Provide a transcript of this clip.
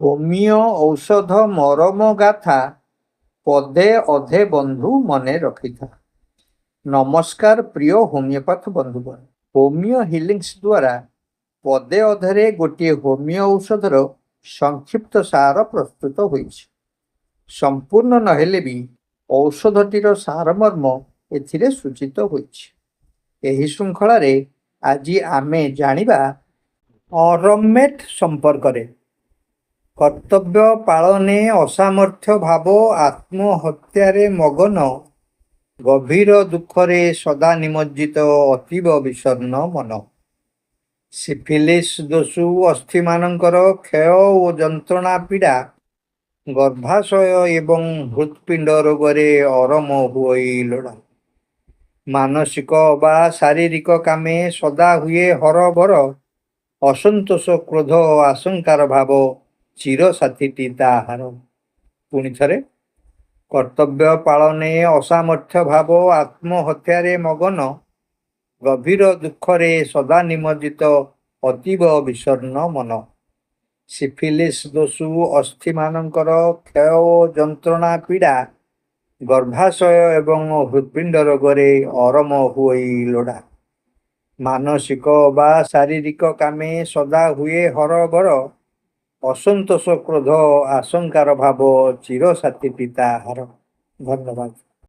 Homeo ଔଷଧ ମରମ ଗାଥା ପଦେ ଅଧେ ବନ୍ଧୁ ମନେ ରଖିଥା। ନମସ୍କାର ପ୍ରିୟ ହୋମିଓପାଥ ବନ୍ଧୁଗଣ। ହୋମିଓ ହିଲିଂସ୍ ଦ୍ୱାରା ପଦେ ଅଧେରେ ଗୋଟିଏ ହୋମିଓ ଔଷଧର ସଂକ୍ଷିପ୍ତ ସାର ପ୍ରସ୍ତୁତ ହୋଇଛି। ସମ୍ପୂର୍ଣ୍ଣ ନହେଲେ ବି ଔଷଧଟିର ସାରମର୍ମ ଏଥିରେ ସୂଚିତ ହୋଇଛି। ଏହି ଶୃଙ୍ଖଳାରେ ଆଜି ଆମେ ଜାଣିବା ଅରମେଟ୍ ସମ୍ପର୍କରେ। କର୍ତ୍ତବ୍ୟ ପାଳନେ ଅସାମର୍ଥ୍ୟ ଭାବ, ଆତ୍ମହତ୍ୟାରେ ମଗନ, ଗଭୀର ଦୁଃଖରେ ସଦା ନିମଜ୍ଜିତ, ଅତୀବ ବିଷଣ୍ଣ ମନ। ସିଫିଲିସ୍ ଦୋଷୁ ଅସ୍ଥିମାନଙ୍କର କ୍ଷୟ ଓ ଯନ୍ତ୍ରଣା ପୀଡ଼ା, ଗର୍ଭାଶୟ ଏବଂ ହୃତ୍ପିଣ୍ଡ ରୋଗରେ ଅରମ ହୁଅଇ ଲୋଡ଼ା। ମାନସିକ ବା ଶାରୀରିକ କାମେ ସଦା ହୁଏ ହରବର, ଅସନ୍ତୋଷ କ୍ରୋଧ ଆଶଙ୍କାର ଭାବ, ଚିରସାଥୀଟି ତାହାର। ପୁଣି ଥରେ, କର୍ତ୍ତବ୍ୟ ପାଳନେ ଅସାମର୍ଥ୍ୟ ଭାବ, ଆତ୍ମହତ୍ୟାରେ ମଗନ, ଗଭୀର ଦୁଃଖରେ ସଦା ନିମଜ୍ଜିତ, ଅତୀବ ବିଷଣ୍ଣ ମନ। ସିଫିଲିସ୍ ଦୋଷୁ ଅସ୍ଥିମାନଙ୍କର କ୍ଷୟ ଓ ଯନ୍ତ୍ରଣା ପୀଡ଼ା, ଗର୍ଭାଶୟ ଏବଂ ହୃତ୍ପିଣ୍ଡ ରୋଗରେ ଅରମ ହୁଅଇ ଲୋଡ଼ା। ମାନସିକ ବା ଶାରୀରିକ କାମେ ସଦା ହୁଏ ହରବର, ଅସନ୍ତୋଷ କ୍ରୋଧ ଆଶଙ୍କାର ଭାବ, ଚିରସାଥୀଟି ତାହାର। ଧନ୍ୟବାଦ।